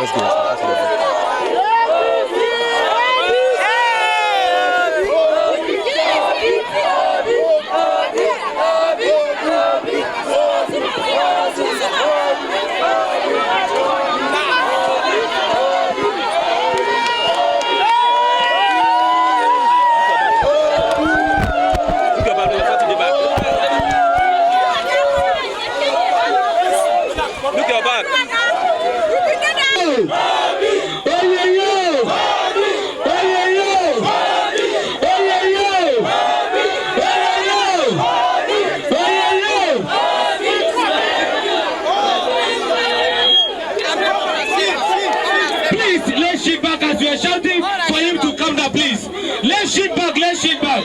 Let's go. Look your back. Please, let's shift back as we are shouting for him to come down, please. Let's shift back, let's shift back.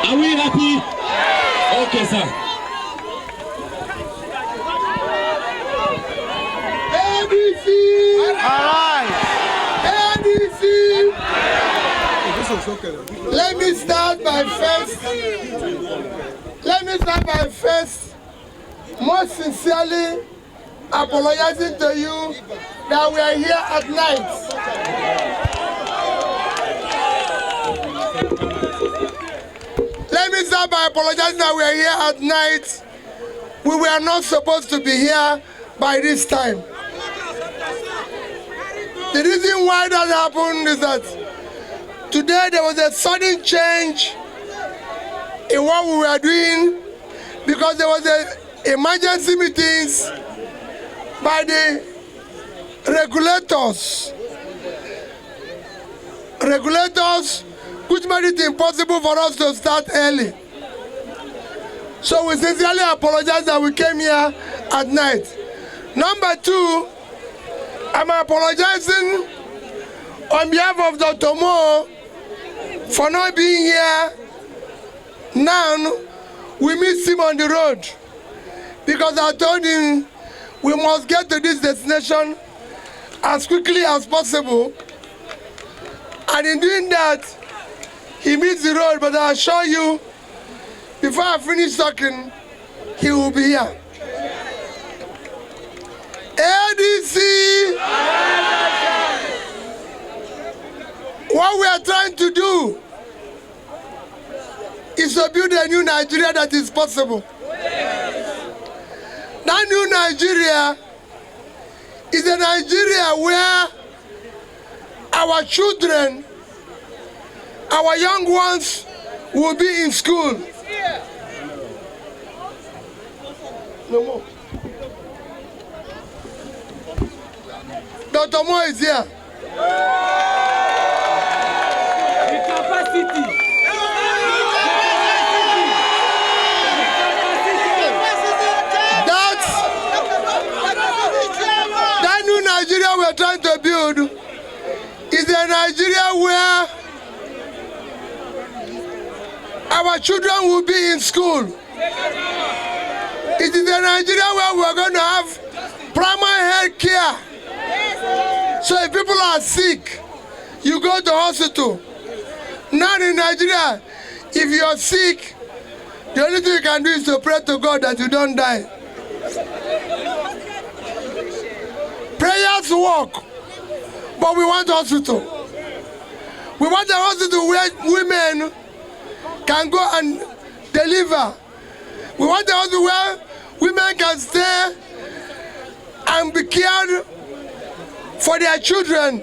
Are we happy? Okay, sir. Let me start by first most sincerely apologizing to you that we are here at night. Let me start by apologizing that we are here at night. We were not supposed to be here by this time. The reason why that happened is that today there was a sudden change in what we were doing because there was emergency meetings by the regulators which made it impossible for us to start early. So we sincerely apologize that we came here at night. Number two, I'm apologizing on behalf of Dr. Mo for not being here. Now we miss him on the road because I told him we must get to this destination as quickly as possible, and in doing that he missed the road, but I assure you before I finish talking he will be here. ADC, what we are trying to do is to build a new Nigeria that is possible. That new Nigeria is a Nigeria where our children, our young ones will be in school. No more. Dr. Mo is here. The capacity. That new Nigeria we are trying to build is a Nigeria where our children will be in school. It is a Nigeria where we are going to have primary health care. So if people are sick, you go to hospital. Now in Nigeria, if you are sick, the only thing you can do is to pray to God that you don't die. Prayers work, but we want hospital. We want a hospital where women can go and deliver. We want a hospital where women can stay and be cared for their children.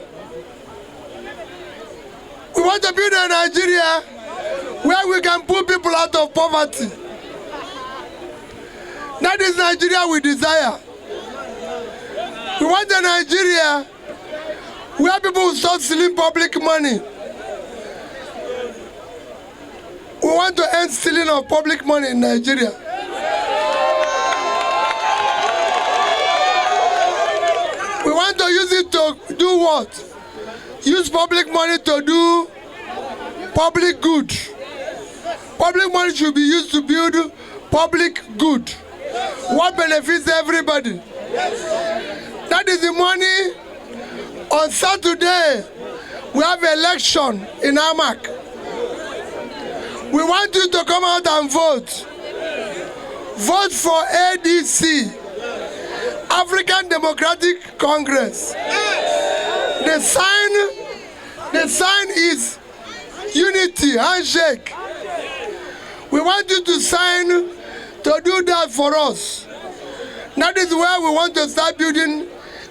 We We want to build a Nigeria where we can put people out of poverty. That is Nigeria we desire. We want a Nigeria where people will stop stealing public money. We want to end stealing of public money in Nigeria. We want to use it to do what? Use public money to do public good. Public money should be used to build public good. What benefits everybody? That is the money. On Saturday, we have election in Amak. We want you to come out and vote. Vote for ADC, African Democratic Congress. The sign is unity, handshake. We want you to sign to do that for us. That is where we want to start building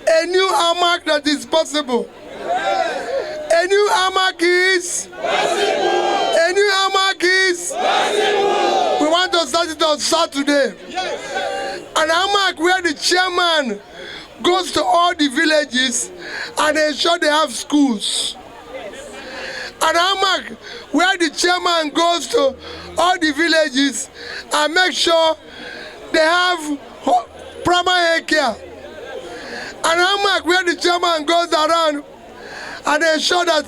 a new Amak that is possible. A new Amak is possible. A new Amak is possible. We want to start it on Saturday. An Amak where the chairman goes to all the villages and ensure they have schools. An Amak where the chairman goes to all the villages and make sure they have primary care. An Amak where the chairman goes around and ensure that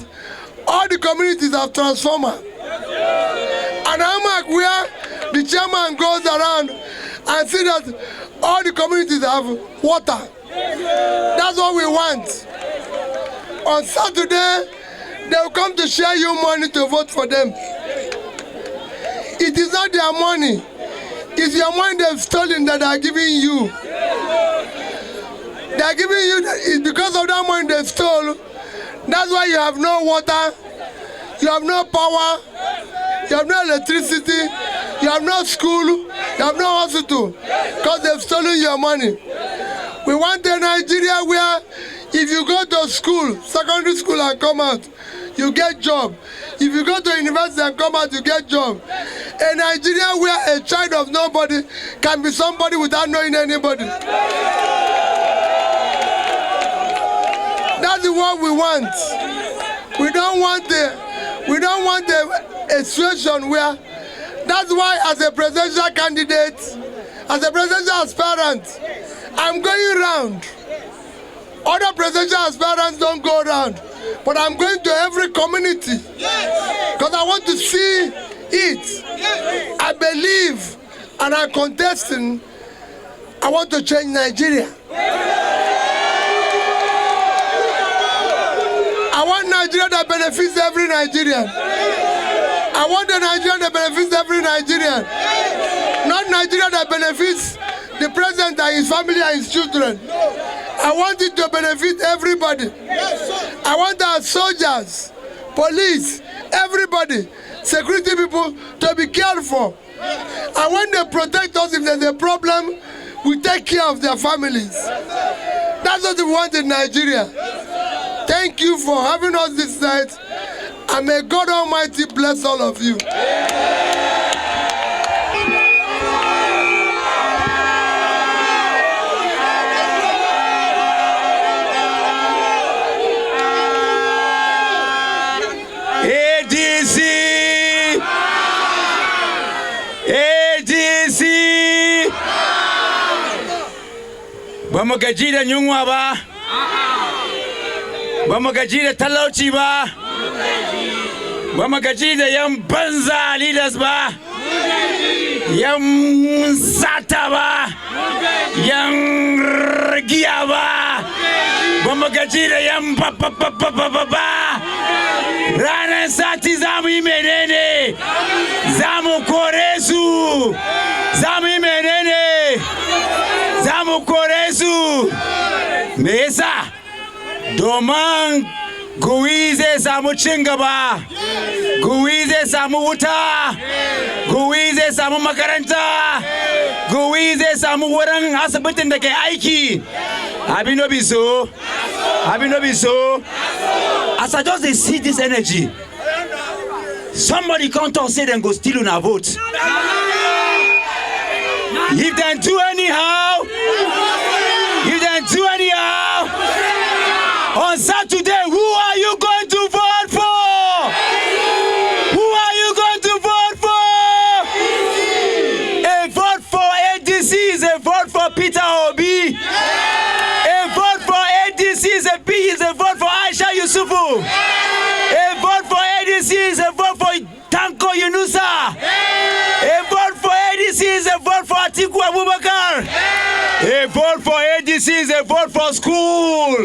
all the communities have transformer. An Amak where the chairman goes around and see that all the communities have water. That's what we want. On Saturday, they will come to share you money to vote for them. It is not their money. It's your money they've stolen that they are giving you. They are giving you, it's because of that money they stole. That's why you have no water, you have no power, you have no electricity, you have no school, you have no hospital, because they've stolen your money. We want a Nigeria where if you go to school, secondary school and come out, you get job. If you go to university and come out, you get job. A Nigeria where a child of nobody can be somebody without knowing anybody. That's what we want. We don't want a situation where. That's why, as a presidential candidate, as a presidential aspirant, I'm going round. Other presidential aspirants don't go around, but I'm going to every community because I want to see it. I believe, and I'm contesting. I want to change Nigeria. I want Nigeria that benefits every Nigerian. I want a Nigeria that benefits every Nigerian. Not Nigeria that benefits the president and his family and his children. I want it to benefit everybody. I want our soldiers, police, everybody, security people to be cared for. And when they protect us, if there's a problem, we take care of their families. That's what we want in Nigeria. Thank you for having us this night, and may God Almighty bless all of you. Ba mu gaji da yunwa ba, ba mu gaji da talauci ba, ba mu gaji da yan banza leaders ba, yan sata ba, yan giya ba, ba mu gaji da yan ba. Ranar sati za mu yi menene? Za mu kore su, za mu yi menene? Za mu kore su. Me yasa? Domin Guwi zai samu cin gaba, Guwi zai samu wuta, Guwi zai samu makaranta, Guwi zai samu wurin asibitin da ke aiki. Abi no be so. As I just see this energy, Somebody can't talk, say them go steal on a vote. If they do anyhow, on Saturday, who are you going to vote for? Who are you going to vote for? A vote for ADC is a vote for Peter Obi. A vote for ADC is a vote for Aisha Yusufu. A vote for ADC is a vote for Tanko Yunusa. A vote for ADC is a vote for Atiku Abubakar. A vote for ADC is a vote for school,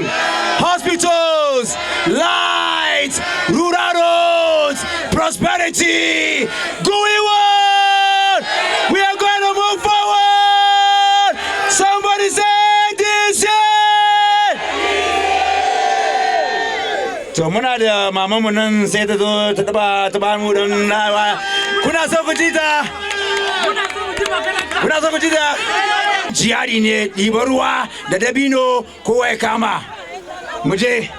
hospitals, lights, rural roads, prosperity. Going on! We are going to move forward! Somebody say ADC! So muna da mamamu nan sai ta zo ta taba mu don kuna so ku ji ta? Kuna so ku ji ta? Jihadi ne ɗiba ruwa da dabino kowa ya kama. Mu je.